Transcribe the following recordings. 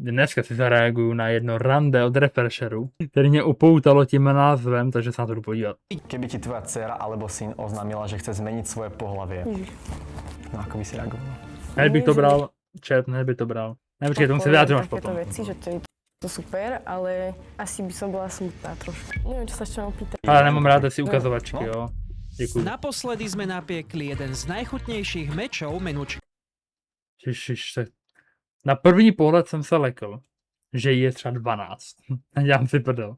Dneska si zareaguju na jedno rande od Refresheru, který mě upoutalo tím názvem, takže se na to jdu podívat. Keby ti tvoja dcera alebo syn oznámila, že chce zmeniť svoje pohlavie, no ako by si reagovala? Hned bych to bral, hned by to bral. Ne, počkej, tomu se vyjádřím až potom. Veci, že to je to super, ale asi by som bola smutná trošku. Neviem, čo sa ešte mám pýtať. Ale nemám rád si ukazovačky, jo. Děkuji. Naposledy sme napiekli jeden z najchutnejších mečov menučky. Na první pohled jsem se lekl, že je třeba 12. Dělám si prdel.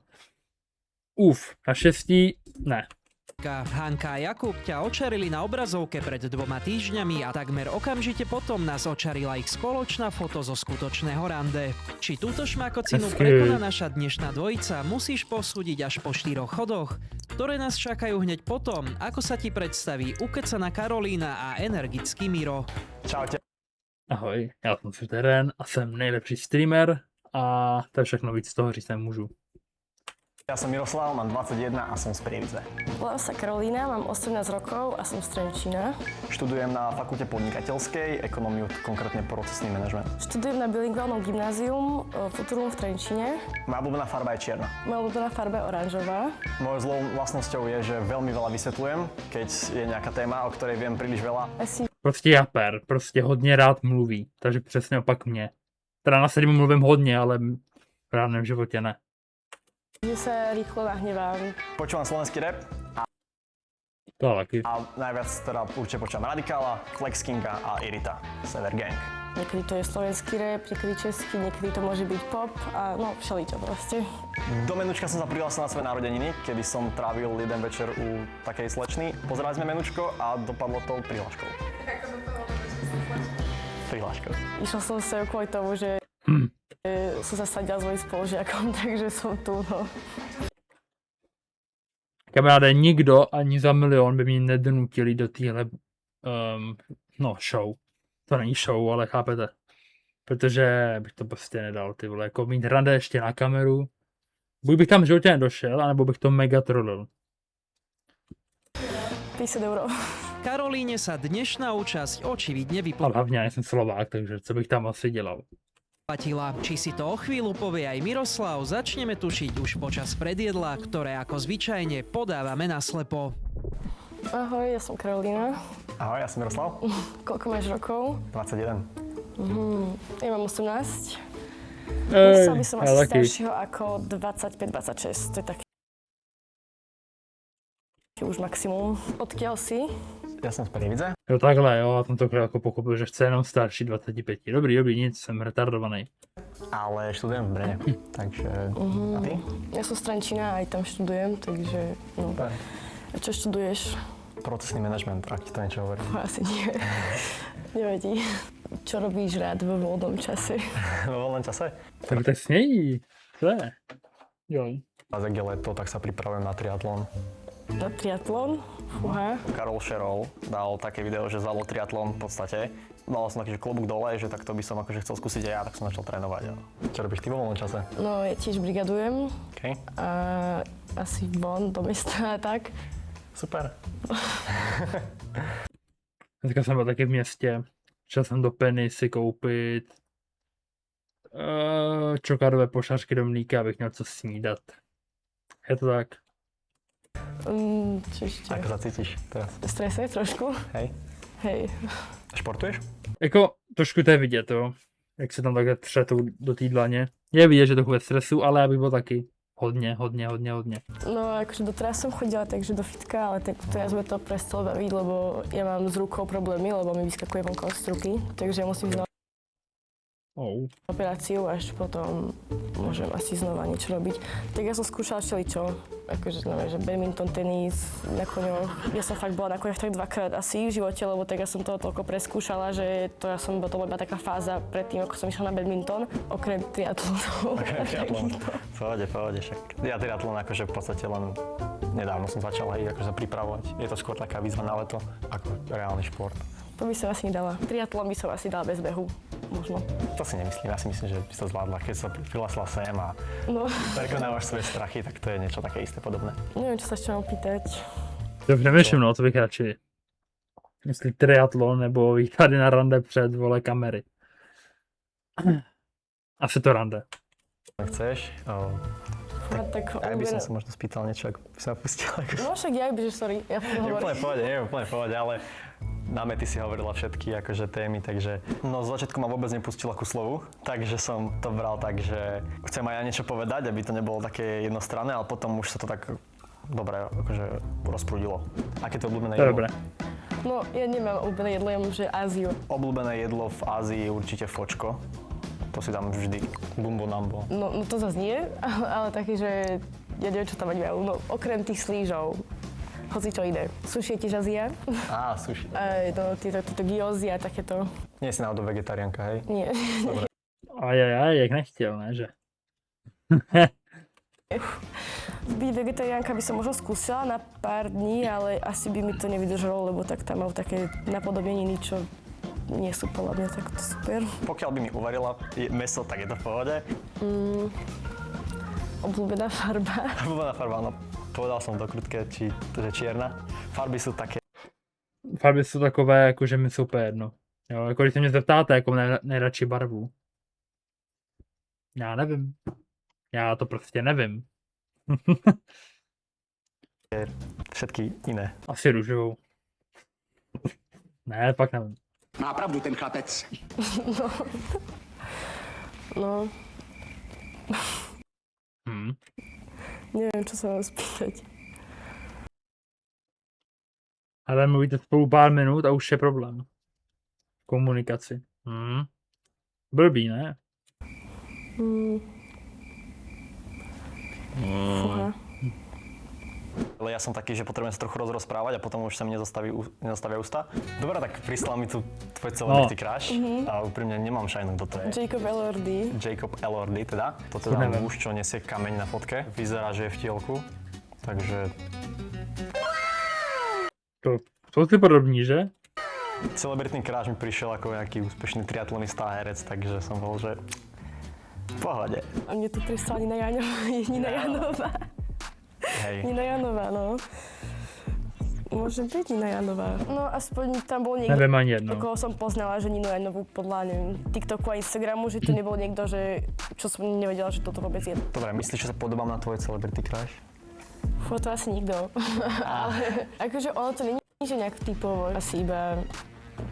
Na 6, ne. Hanka a Jakub ťa očarili na obrazovke pred 2 týždňami a takmer okamžite potom nás očarila ich spoločná foto zo skutočného rande. Či túto šmakocinu prekoná naša dnešná dvojica, musíš posúdiť až po 4 chodoch, ktoré nás čakajú hneď potom, ako sa ti predstaví ukecaná Karolína a energický Miro. Čaute. Ahoj, já jsem Suterén a jsem nejlepší streamer a to je všechno, víc z toho říct nemůžu. Ja som Miroslav, mám 21 a som z Prievidze. Volám sa Karolína, mám 18 rokov a som z Trenčína. Študujem na fakulte podnikateľskej, ekonómiu, konkrétne procesný manažment. Študujem na bilingválnom gymnázium Futurum v Trenčíne. Moja obľúbená farba je čierna. Moja obľúbená farba je oranžová. Mojou zlou vlastnosťou je, že veľmi veľa vysvetľujem, keď je nejaká téma, o ktorej viem príliš veľa. Prostě japer, prostě hodně rád mluví, takže přesně opak mě. Teda na streamu mluvím hodně, ale v reálném životě ne. Že sa rýchlo nahnevám. Počúvam slovenský rap To taky. a najviac teda určite počúvam Radikála, Flex Kinga a Irita, Sever Gang. Niekedy to je slovenský rap, niekedy český, niekedy to môže byť pop a no všeličo proste. Do menučka som sa prihlásil na svoje narodeniny, kedy som trávil jeden večer u takej slečny. Pozerali sme menučko a dopadlo to prihláškou. Ako dopadlo prihláškou? Išla som sa kvôli tomu, že som sa sadila s mojím spolužiakom, takže som tu, no. Kamaráde, nikdo ani za milion by mě nedonutili do téhle show. To není show, ale chápete. Protože bych to prostě nedal, ty vole, jako mít rande ještě na kameru. Buď bych tam v životě nedošel, anebo bych to mega trollil. 50 €. Karolíne sa dnešná účasť očividne A hlavně já jsem Slovák, takže co bych tam asi dělal? vyplatila. Či si to o chvíľu povie aj Miroslav, začneme tušiť už počas predjedla, ktoré ako zvyčajne podávame naslepo. Ahoj, ja som Karolína. Ahoj, ja som Miroslav. Koľko máš rokov? 21. Ja mám 18. Myslel by som asi staršieho ako 25-26. To je taký už maximum. Odkiaľ si? Ja som z Prievidze. Jo, takhle, jo, já jsem to jako pochopil, že chce jenom starší 25. Dobrý, nic, jsem retardovaný. Ale študujem v Brne, takže... A ty? Ja som z Trenčína a aj tam študujem, takže no. Super. A čo študuješ? Procesný manažment, ak ti to niečo hovorí. Asi nie. Nevadí. Čo robíš rád vo voľnom čase? Vo voľnom čase? Tak to snějí. Co je? Jo. A jak je leto, tak sa pripravujem na triatlon. Na triatlon? Fúha. Karol Šerol dal také video, že zvládol triatlon v podstate. Mal som taký, že klobúk dole, že takto by som akože chcel skúsiť aj ja, tak som začal trénovať. Čo robíš ty vo voľnom čase? No, ja tiež brigadujem. Okay. A asi von do mesta a tak. Super. Dneska jsem byl taky v městě. Šel jsem do Penny si koupit čokádové pošařky do mlíka, abych měl co snídat. Je to tak? Čo ešte? Ako sa cítiš teraz? Stresuje trošku? Hej. Hej. Športuješ? Jako trošku to je vidět, jo. Jak se tam takhle třetou do té dlaně. Je vidět, že to ve stresu, ale já bych byl taky hodně. No akože doteraz som chodila takže do fitka, ale tak teraz ma to prestalo baviť, lebo ja mám s rukou problémy, lebo mi vyskakuje vonko z ruky, takže ja musím znova operáciu, až potom môžem asi znova niečo robiť. Tak ja som skúšala všeličo, akože znamená, že badminton, tenis, na koňoch. Ja som fakt bola na koňoch tak 2-krát asi v živote, lebo tak ja som toho toľko preskúšala, že to ja som to bola iba taká fáza predtým, ako som išla na badminton, okrem triatlonu. Pohode, však. Ja triatlon akože v podstate len nedávno som začal aj akože pripravovať. Je to skôr taká výzva na leto, ako reálny šport. To by som asi nedala. Triatlon by som asi dala bez behu, možno. To si nemyslím, ja si myslím, že by si to zvládla, keď sa prihlásila sem a prekonávaš svoje strachy, tak to je niečo také isté podobné. Neviem, čo sa ešte mám pýtať. To přemýšlím, no, co bych radši. Jestli triatlon nebo výklady na rande před, vole, kamery. Asi to rande. Chceš? A tak Ja by som sa možno spýtal niečo, ak by sa pustil. No však ja by, že sorry, ja Nie hovorím. úplne v pohode, ale na mety si hovorila všetky akože témy, takže no z začiatku ma vôbec nepustila ku slovu, takže som to bral tak, že chcem aj ja niečo povedať, aby to nebolo také jednostranné, ale potom už sa to tak dobre akože rozprúdilo. Aké to obľúbené jedlo? Dobre. No ja nemám obľúbené jedlo, ja mám, že Áziu. Obľúbené jedlo v Ázii je určite fočko. To si dám vždy. Bumbo nambo. No to zase nie, ale také, že ja neviem, čo tam mať majú. No okrem tých slížov, hoci čo iné. Sushi je tiež Ázia. Á, sushi. No tieto gyozy a takéto. Nie si náhodou vegetariánka, hej? Nie. Jak nechtěl, ne, že? Byť vegetariánka by som možno skúsila na pár dní, ale asi by mi to nevydržalo, lebo tak tam mám také napodobneniny, čo nie sú podľa mňa takto super. Pokiaľ by mi uvarila mäso, tak je to v pohode. Obľúbená farba. Obľúbená farba, no povedal som do krutke, že čierna. Farby sú také. Farby jsou takové, jako že mi jsou úplně jedno. Jo, jako když se mě zeptáte, jako nejradši barvu. Já nevím. Já to prostě nevím. Všetky iné. Asi růžovou. Ne, pak nevím. Má pravdu ten chlapec. No, neviem, čo sa mám spýtať. Ale mluvíte spolu pár minut a už je problém. Komunikaci. Blbý, ne? Fúha. Ale ja som taký, že potrebujem sa trochu rozprávať a potom už sa mi nezastavia ústa. Dobre, tak prislal mi tu tvoj celebrity crush a úprimne nemám šajnu, kto to je. Jacob Elordi. Jacob Elordi teda. To teda muž, čo nesie kameň na fotke. Vyzerá, že je v tielku. Takže To si podobní, že? celebritný crush mi prišiel ako nejaký úspešný triatlonista a herec, takže som bol, že v pohode. A mne tu pristala Nina Janová. Hej. Nina Janová, no. Môže byť Nina Janová. No aspoň tam bol niekto, Nevím ani jedno. koho som poznala, že Ninu Janovú podľa, neviem, TikToku a Instagramu, že to nebol niekto, že čo som nevedela, že toto vôbec je. Dobre, myslíš, že sa podobám na tvoj celebrity crush? Fú, to asi nikto. Ale akože ono to nie je, že nejak typovo, asi iba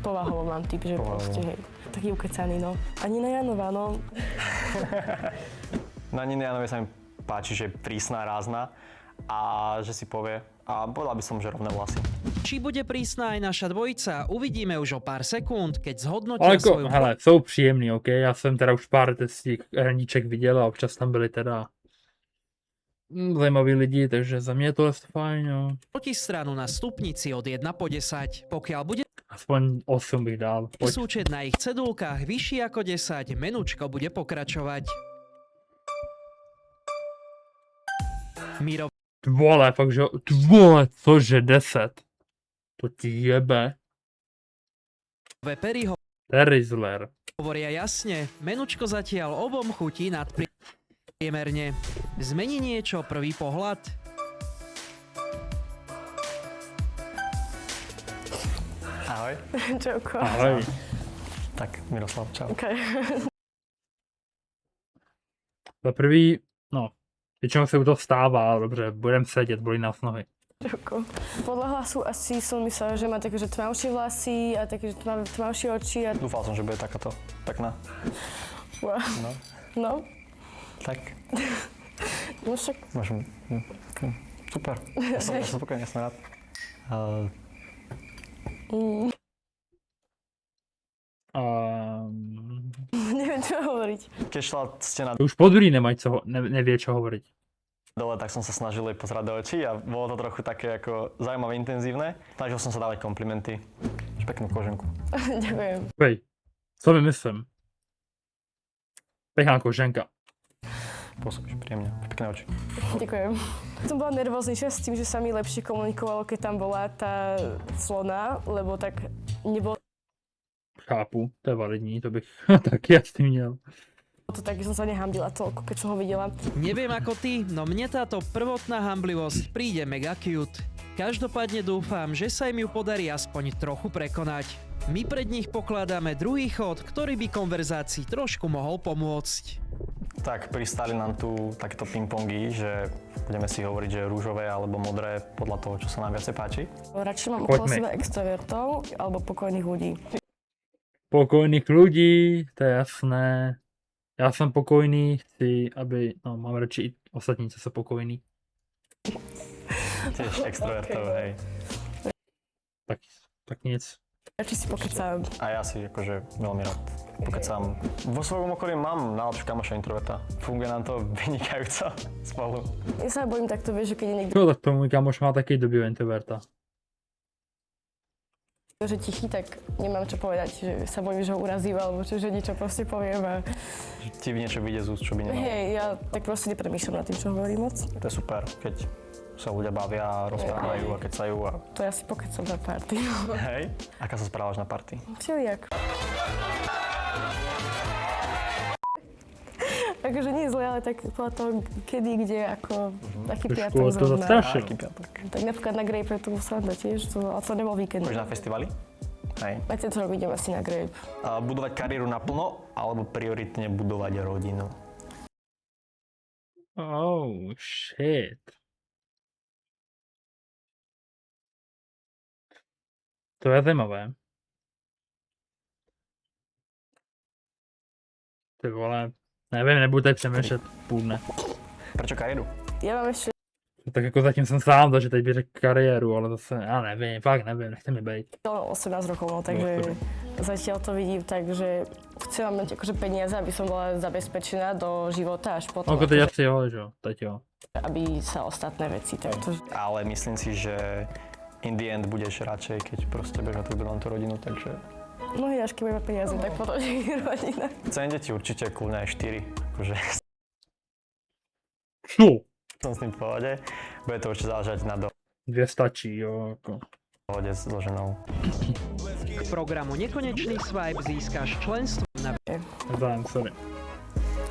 povahovo mám typ, že proste, hej, taký ukecaný, no. A Nina Janová, no. Na Nine Janovej sa mi páči, že je prísna, rázna a že si povie, a povedal by som, že rovné vlasy. Či bude prísna aj naša dvojica, uvidíme už o pár sekúnd, keď Ale zhodnotia jako, svoju... hele, jsou příjemný, ok? Já jsem teda už pár těch hraníček viděl a občas tam byli teda zajímaví lidi, takže za mě je to fajn, jo. protistranu na stupnici od 1 po 10. Pokiaľ bude Aspoň 8 bych dal. Pojď. súčet na ich cedulkách vyšší ako 10, menučko bude pokračovať. Miro Vole, fakt, že vole, cože 10. To ti jebe. Perry Terizler. hovoria jasne, menučko zatiaľ obom chutí nadpriemerne. Zmení niečo prvý pohľad? Ahoj. Čauko. Ahoj. Tak, Miroslav, čau. Okay. Za prvý, no, většinou se u toho stává, dobře, budem sedět, bolí nás nohy. Čauko. Podľa hlasu asi som myslela, že má také, že tmavšie vlasy a také, že tmavšie oči a... Dúfal som, že bude takáto pekná. Wow. No, No, tak no však... môžem. Super. Ja som spokojný, ja som rád. Neviem, čo hovoriť. Keď šla ste na Už po druhý nemají co, nevě, čo hovoriť. dole, tak som sa snažil jej pozerať do očí a bolo to trochu také ako zaujímavé, intenzívne. Snažil som sa dávať komplimenty. Máš peknú koženku. Ďakujem. Pej, co vymyslím? Pechá koženka. Pôsobíš príjemne. Pekné oči. Ďakujem. Som bola nervóznejšia s tým, že sa mi lepšie komunikovalo, keď tam bola tá slona, lebo tak nebolo Chápu, to je validní, to bych taky asi měl. to tak, že som sa nehambila toľko, keď som ho videla. Neviem ako ty, no mne táto prvotná hamblivosť príde mega cute. Každopádne dúfam, že sa im ju podarí aspoň trochu prekonať. My pred nich pokladáme druhý chod, ktorý by konverzácii trošku mohol pomôcť. Tak pristali nám tu takéto ping-pongy, že budeme si hovoriť, že rúžové alebo modré podľa toho, čo sa nám viacej páči. Radšej mám Poďme. okolo seba extrovertov alebo pokojných ľudí. Pokojných ľudí, to je jasné. Já jsem pokojný, chci, aby, no mám radši i ostatní, co jsou pokojní. Tiež extrovertov, Okay. hej. Tak nic. Radšej si pokecám. A ja si akože veľmi rád pokecám. Vo svojom okolí mám najlepšie kamoša introverta. Funguje nám to vynikajúco spolu. Ja sa bojím takto, vieš, že keď je niekto, No tak to můj kamoš má taky dobu introverta. že tichý, tak nemám čo povedať, že sa bojím, že ho urazím, alebo že niečo proste poviem. A... Ti niečo vyjde z úst, čo by nemalo. Hej, ja tak proste nepremýšľam nad tým, čo hovorím moc. To je super, keď sa ľudia bavia a rozprávajú a kecajú a... To ja si pokecam na party. Hej. Aká sa správaš na party? Všelijak. Akože nie zle, ale tak podľa toho, kedy, kde, ako taký Trošku piatok to zrovna. zastrašilo. Aký piatok? Tak napríklad na Grape tu sranda tiež, a to nebol víkend. Chodíš na festivaly? Hej. Aj tento rok idem asi na Grape. A budovať kariéru naplno alebo prioritne budovať rodinu? Oh, shit. To je zajímavé. Ty vole, nevím, nebudu tady přemýšlet půl dne. Prečo kariéru? Ja mám ešte Tak jako zatím jsem sám, takže teď bych řekl kariéru, ale zase, já nevím, fakt nevím, nechte mi být. 18 rokov, no, takže zatiaľ to vidím tak, že chcem mať akože peniaze, aby som bola zabezpečená do života až potom, No, teď asi jo, že jo, teď jo. aby sa ostatné veci takto. Ale myslím si, že in the end budeš radšej, keď proste budeš mať tú rodinu, takže... Mnohí až keď budeme peniaze, tak potom nie je rodina. Chcem deti určite, kľudne aj 4. Akože No, som s tým v pohode. Bude to určite záležať na 2 stačí, jo, jako. dohode s ženou. K programu Nekonečný swipe získaš členstvo na Zájem, sorry.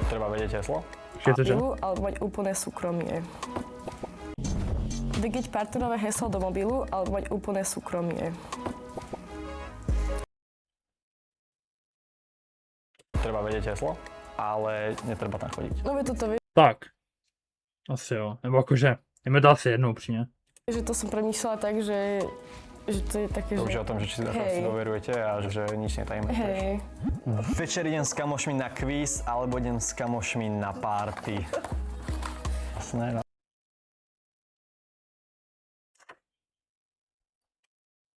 Treba vedieť heslo? Ještě že? Alebo mať úplné súkromie. Vidieť partnerové heslo do mobilu, alebo mať úplné súkromie. Treba vedieť heslo, ale netreba tam chodiť. No veď toto vieš, Tak. Asi jo, nebo jakože, je mi to asi jedno upřímně. že to som premýšľala tak, že to je také, To už že... je o tom, že či si Hej. si doverujete a že nič netajíme. Hej, Večer idem s kamošmi na kvíz, alebo idem s kamošmi na party. Jasné, no.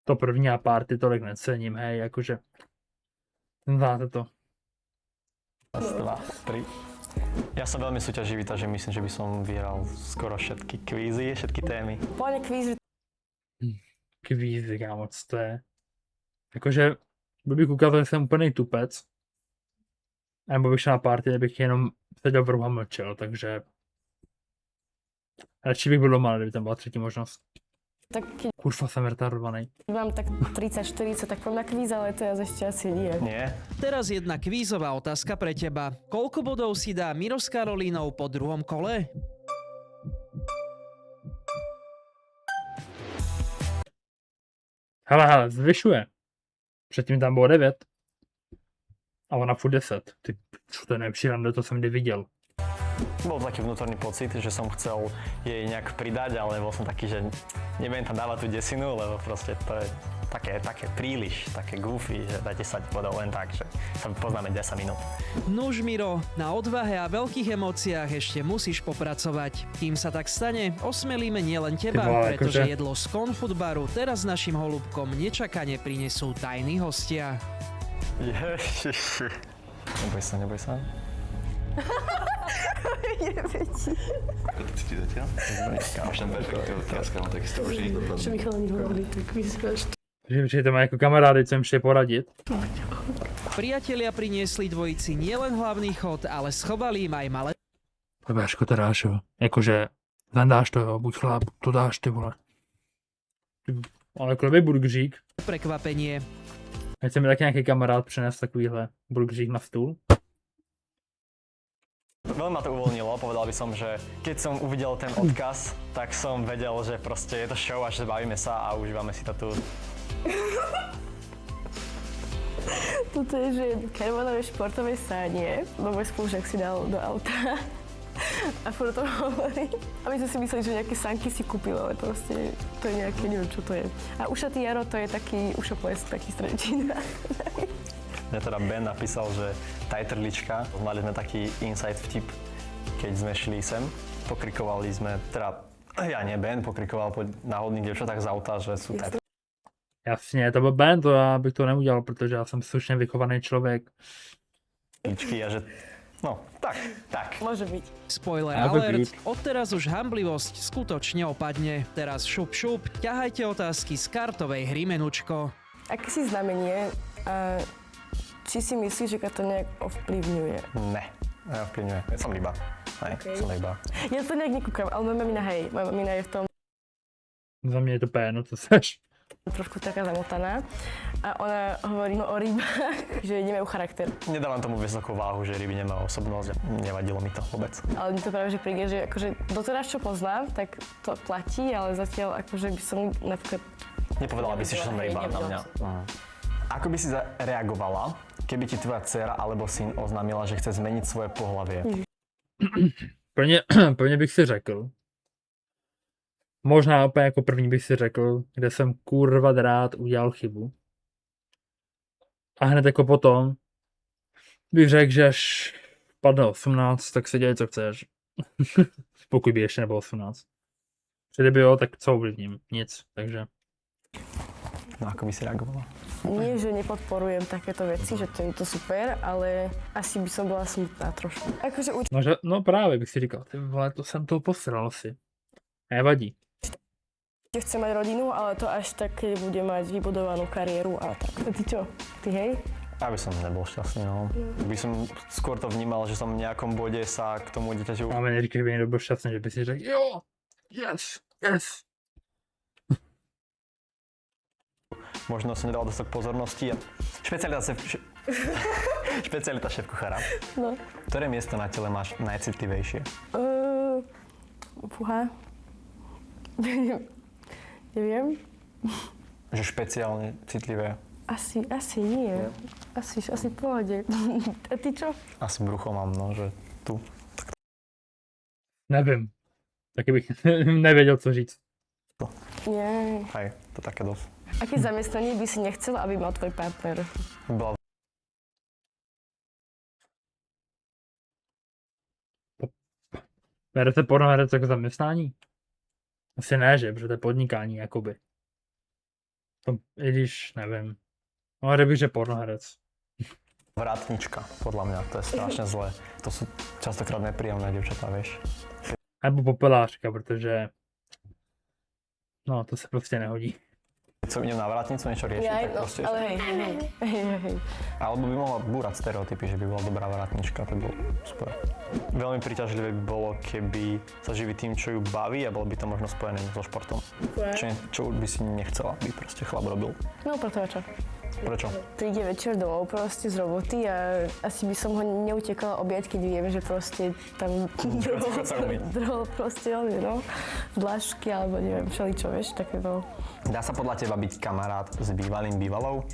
To první a party tolik necením, hej, jakože. Znáte to. Raz, dva, tri. Ja som veľmi súťaživý, takže myslím, že by som vyhral skoro všetky kvízy, všetky témy. plne kvíz, že Kvízy, kámo, co to je? Jakože, bych ukázal, že jsem úplný tupec. Nebo bych šel na party, kde bych jenom seděl v rohu a mlčel, takže... Radši bych byl doma, kdyby tam byla třetí možnost. tak keď Kurva, jsem retardovaný. mám tak 30-40, tak poviem na kvíz, ale teraz ešte asi nie. Nie? Teraz jedna kvízová otázka pre teba. Koľko bodov si dá Miro s Karolínou po druhom kole? Hele, zvyšuje. Předtím tam bylo 9. A ona furt 10. Ty, čo to je nejlepší rande, to jsem kdy viděl. Bol taký vnútorný pocit, že som chcel jej nejak pridať, ale bol som taký, že nebudem tam dávať tú desinu, lebo proste to je také príliš, také goofy, že dá 10 bodov len tak, že sa poznáme 10 minút. Nuž Miro, na odvahe a veľkých emóciách ešte musíš popracovať. Kým sa tak stane, osmelíme nielen teba, Ty vole, pretože akože- jedlo z Confud baru teraz našim holubkom nečakane prinesú tajní hostia. Ježiši. Neboj sa. Cíti zatiaľ? Máš tam perspektívu teraz, kámo, tak si to užij. Čo Michal ani hovorí, tak vyzvaš. Takže to má jako kamarády, co jim přišli poradit. Priatelia priniesli dvojici nielen hlavný chod, ale schovali im aj malé Vaško, to dáš, jo. Jakože, zandáš to, jo, buď chlap, to dáš, ty vole. Ale klobě burgerík. prekvapenie. Ať mi taky nějaký kamarád přines takovýhle burgerík na stůl. Veľmi ma to uvoľnilo, povedal by som, že keď som uvidel ten odkaz, tak som vedel, že proste je to show a že bavíme sa a užívame si to tu. Toto je, že karbonové športové sánie, no môj spolužiak si dal do auta a furt to hovorí. A my sme si mysleli, že nejaké sanky si kúpil, ale proste to je nejaké, neviem čo to je. A ušatý Jaro to je taký ušoples, taký strečín. Mne teda Ben napísal, že tajtrlička, mali sme taký inside vtip, keď sme šli sem. Pokrikovali sme, teda ja nie Ben, pokrikoval po náhodných dievčatách z auta, že sú tajtrličky. Jasně, to byl Ben, to já bych to neudělal, protože já jsem slušně vychovaný člověk. A že, no, tak. Môže byť. Spoiler Ja to alert, byť. odteraz už hamblivosť skutočne opadne. Teraz šup, ťahajte otázky z kartovej hry Menučko. Aké si znamenie a či si myslíš, že to nejak ovplyvňuje? Ne, neovplyvňuje. Som ryba. Som ryba. Ja to nejak nekúkam, ale moja mamina je v tom Za mě je to péno, co seš. trošku taká zamotaná a ona hovorí o rybách, že nemajú charakter. Nedávam tomu vysokú váhu, že ryby nemá osobnosť. Nevadilo mi to vôbec. Ale mi to práve, že príde, že akože doteraz čo poznám, tak to platí, ale zatiaľ akože by som napríklad... Nepovedala by si, že som ryba na mňa. Ako by si reagovala, keby ti tvoja dcera alebo syn oznámila, že chce zmeniť svoje pohlavie? Prvně bych si řekl. Možná úplně jako první bych si řekl, kde jsem kurva rád udělal chybu. A hned jako potom bych řekl, že až padne 18, tak si dělej, co chceš. Pokud by ještě nebylo 18. Kdyby jo, tak co ovlivním? Nic, takže... No ako by si reagovala? Nie, že nepodporujem takéto veci, že to je to super, ale asi by som bola smutná trošku. Akože No právě bych si říkal, ty vole, to jsem to posral asi. Nevadí. určite chcem mať rodinu, ale to až tak, keď bude mať vybudovanú kariéru a tak. A ty čo? Ty hej? Ja by som nebol šťastný, no. By som skôr to vnímal, že som v nejakom bode sa k tomu dieťaťu... Ale neříkej, že by někdo byl šťastný, že by si řekl, jo, yes. Možno som nedal dostatok pozornosti. Špecialita šéfkuchára. No. Ktoré miesto na tele máš najcitlivejšie? Fúha. Neviem. Že špeciálne citlivé? Asi nie. Asi v pohode. A ty čo? Asi brucho mám, no, že tu. Nevím. Taky bych nevěděl, co říct. Nie. Hej, to také dosť. Aké zamestnanie by si nechcel, aby mal tvoj partner? Bola Berete pornoherec jako zaměstnání? Asi ne, že? Protože to je podnikání, jakoby. To, i když, nevím. No, řekl bych, že pornoherec. vrátnička, podľa mňa, to je strašne zlé. To sú častokrát nepríjemné dievčatá, vieš. Nebo popelářka, protože... No, to se prostě nehodí. Keď som idem na vrátnicu niečo riešiť, tak No, proste... ale hej. Alebo by mohla búrať stereotypy, že by bola dobrá vrátnička, to by bolo super. Veľmi príťažlivé by bolo, keby sa živí tým, čo ju baví a bolo by to možno spojené so športom. Čo by si nechcela, aby proste chlap robil. No, preto čo? Prečo? Príde večer domov proste z roboty a asi by som ho neutekala objať, keď viem, že proste tam drhol proste on, no, dlažky alebo neviem, všeličo, vieš, takéto. Dá sa podľa teba byť kamarát s bývalým bývalou?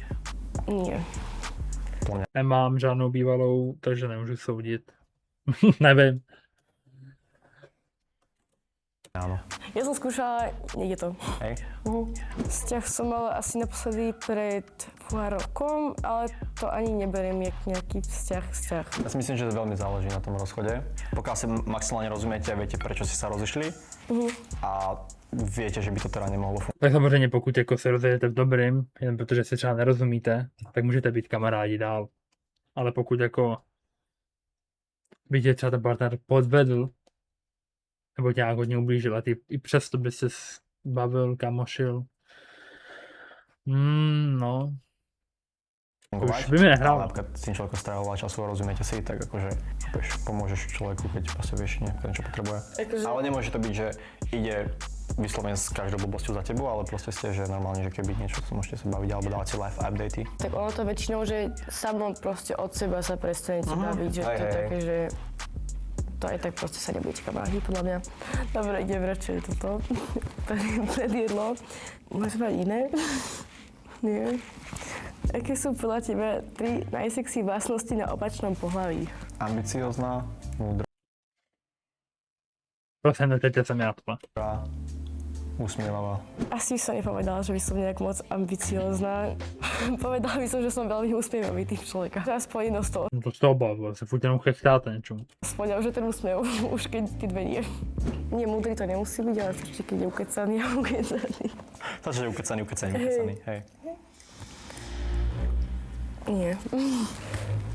Nie. Nemám žádnou bývalou, takže nemůžu soudit. Nevím. Áno. Ja som skúšala, nejde to. Hej. Vzťah som mala asi naposledy pred rokom, ale to ani neberiem jak nejaký vzťah. Ja si myslím, že to veľmi záleží na tom rozchode. Pokiaľ si maximálne rozumiete a viete, prečo si sa rozišli a viete, že by to teda nemohlo fungovať. Tak samozřejmě pokud jako se rozjedete v dobrým, jen protože se třeba nerozumíte, tak můžete být kamarádi dál. Ale pokud jako by tě třeba ten partner podvedl, nebo tě nějak hodně ublížil a ty i přesto by se bavil, kamošil. No. Už by mi nehrál. Napríklad s tým človekom strávila času a rozumiete si, tak akože pomôžeš človeku, keď proste vieš ten, čo potrebuje. Ale nemôže to byť, že ide vyslovene s každou blbosťou za tebou, ale proste ste, že normálne, že keby niečo, co môžete sa baviť, alebo dávať si live updaty. Tak ono to väčšinou, že samo proste od seba sa prestanete baviť, že to je také, že to aj tak proste sa nebudete kamaráti, podľa mňa. Dobre, idem radšej toto predjedlo. Môžem mať iné? Nie. Aké sú podľa teba 3 najsexy vlastnosti na opačnom pohlaví? Ambiciozná, múdra, Prosím, neteďte sa mňatla. usmievavá. Asi som nepovedala, že by som nejak moc ambiciózna. Povedala by som, že som veľmi úsmievavý typ človeka. Aspoň jedno z toho. No to z toho bavilo, sa furt jenom chechtáte něčemu. Aspoň, že ten úsmev, už keď ty dve nie. Nie, múdry to nemusí byť, ale stačí, keď je ukecaný a ukecaný. Stačí, že ukecaný, hej. Nie.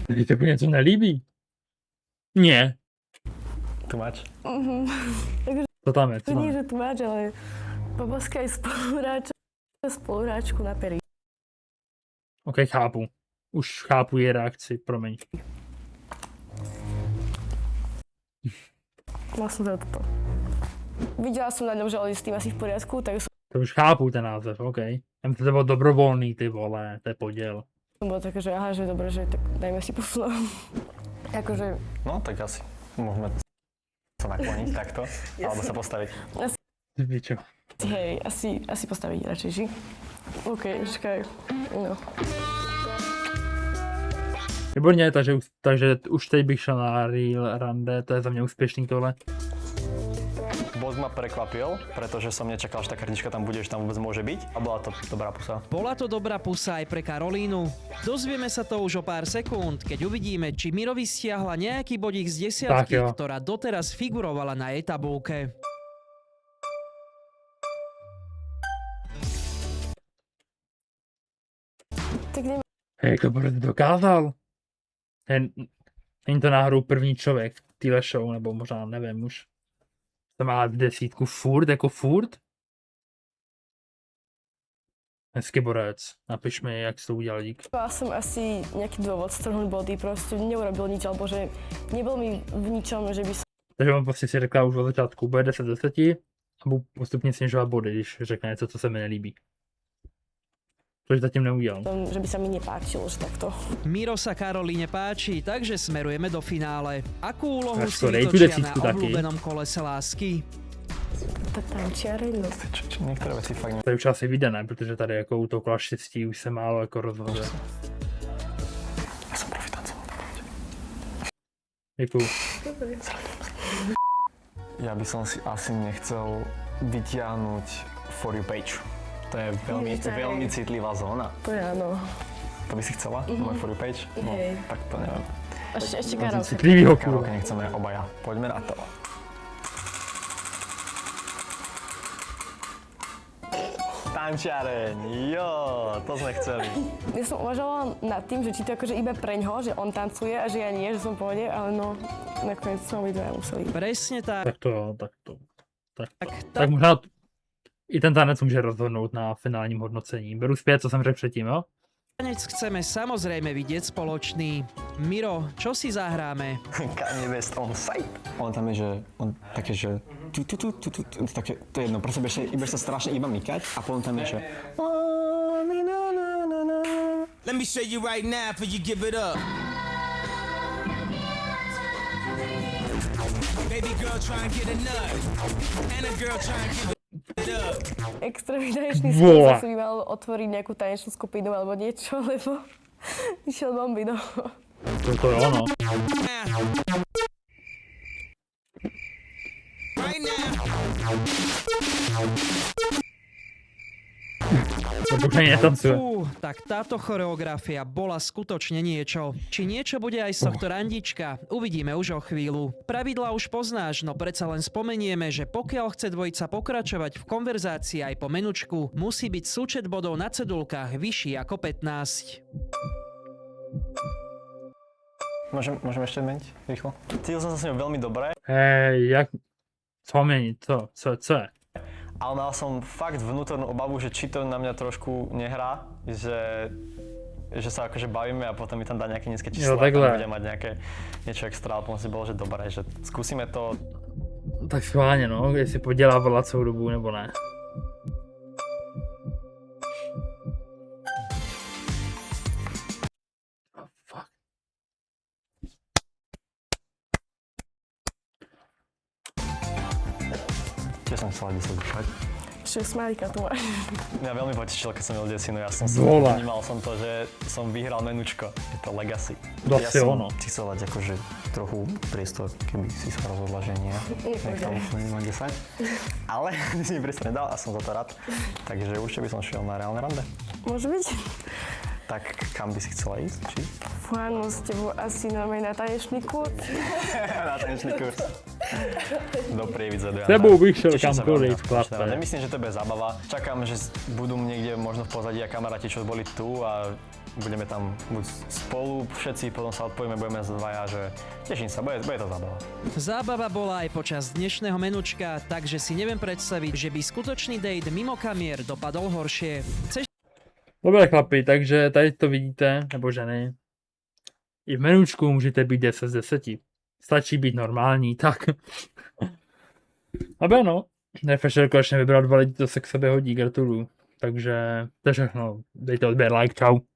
Když se něco nelíbí? Nie. Tu máš? Co tam je? Co To tam nie, je? že tu máš, ale poboskaj spoluhráčku na pery. OK, chápu. Už chápu její reakci, promiň. Mal som teda toto. Videla som na ňom, že on je s tým asi v poriadku, tak To už chápu ten název, OK. Já myslím, že to byl dobrovolný, ty vole, to je poděl. som bola také, že aha, že dobre, že tak dajme si pusu. Akože No, tak asi môžeme sa nakloniť takto, alebo sa postaviť. Ty pičo. hej, asi postaviť radšej, ži? OK, čakaj, no. Výborně, takže už teď bych šel na real rande, to je za mě úspěšný tohle. Boss ma prekvapil, pretože som nečakal, že tá kartička tam bude, že tam vôbec môže byť. A bola to dobrá pusa. Bola to dobrá pusa aj pre Karolínu. Dozvieme sa to už o pár sekúnd, keď uvidíme, či Mirovi stiahla nejaký bodík z Tak desiatky, jo. ktorá doteraz figurovala na jej tabulke. Tak neviem, Jak to bude dokázal? Není to náhodou první člověk v téhle show, nebo možná nevím už. To má 10 furt, jako furt? Hezky borec, napiš mi, jak jsi to udělal, dík. mala som asi nejaký dôvod strhnúť body, proste neurobil nič, alebo že nebol mi v ničom, že by Takže on prostě si řekla už od začátku, bude 10 z 10 a budu postupně snižovat body, když řekne něco, co se mi nelíbí. Což zatím neudělal. som, že by sa mi nepáčilo, že takto. Miro sa Karolíne páči, takže smerujeme do finále. Akú úlohu Tak si to dej tu vytočia desítku na taky. obľúbenom kolese lásky? Tá tančiareň, no. Niektoré veci fakt Tady už asi vyjde, ne? Protože tady jako u toho kola 6 už se málo jako rozhoduje. Ja som profitancom. Děkuju. Ja by som si asi nechcel vytiahnuť For You page. To je veľmi citlivá zóna. To je áno. To by si chcela? Môj For You page? No, Hej. tak to neviem. Ešte karaoke. Citlivýho Karaoke kurva. nechceme obaja. Poďme na to. Tančiareň, jo, to sme chceli. Ja som uvažovala nad tým, že či to akože iba preňho, že on tancuje a že ja nie, že som v pohode, ale no, nakoniec sme obidvaja museli. Presne tak. Tak to jo, tak to. Tak, Tak možná i ten tanec může rozhodnout na finálním hodnocení. Beru zpět, co jsem řekl předtím, jo? tanec chceme samozrejme vidieť spoločný. Miro, čo si zahráme? Kanye West on site. On tam je, že on také, že také, to je jedno, proste iba sa strašne iba mykať a potom tam je, že Let me show you right now before you give it up. Baby girl try and get a nut. And a girl try and give it up. Extrémny tanečný Boa. skús, by mal otvoriť nejakú tanečnú skupinu alebo niečo, lebo išiel bombino. To je ono. Now. Right now. To už ani netancuje. Tak táto choreografia bola skutočne niečo. Či niečo bude aj z tohto randička, uvidíme už o chvíľu. Pravidlá už poznáš, no predsa len spomenieme, že pokiaľ chce dvojica pokračovať v konverzácii aj po menučku, musí byť súčet bodov na cedulkách vyšší ako 15. Môžem ešte meniť rýchlo? Cítil som sa s ňou veľmi dobre, Hej, jak... Co měnit? Co je? ale mal som fakt vnútornú obavu, že či to na mňa trošku nehrá, že sa akože bavíme a potom mi tam dá nejaké nízke čísla, takhle. tam bude mať nejaké niečo extra, ale potom si bolo, že dobré, že skúsime to. Tak schválně, no, jestli podělávala celou dobu, nebo ne. Oh, fuck. Tiež som chcel 10 dýchať. Čo smajlíka tu máš? Mňa veľmi potešilo, keď som videl desinu. Ja som Vola. vnímal som to, že som vyhral menučko. Je to Legacy. Zase ja som ono. chcel dať akože trochu priestor, keby si sa rozhodla, že nie. Nech tam nemám 10. Ale si mi priestor nedal a som za to rád. Takže určite by som šiel na reálne rande. Môže byť? Tak kam by si chcela ísť? Či? Áno, s tebou asi normálne na tanečný kurz. Na tanečný kurz. Do Prievidze, do Jana. Tebou bych šel Teším sa kamkoliv, veľmi na chlape. spoločné rande. Myslím, že to bude zábava. Čakám, že budú niekde možno v pozadí a kamaráti, čo boli tu a budeme tam buď spolu všetci, potom sa odpojíme, budeme dvaja, že teším sa, bude to zábava. Zábava bola aj počas dnešného menučka, takže si neviem predstaviť, že by skutočný date mimo kamier dopadol horšie. Chceš Dobre chlapi, takže tady to vidíte, nebo ženy. I v menučku můžete být 10 z 10. Stačí být normální, tak. A no, Refresher konečně vybral 2 lidi, to se k sobě hodí, gratuluju. Takže to je všechno. Dejte odběr, like, čau.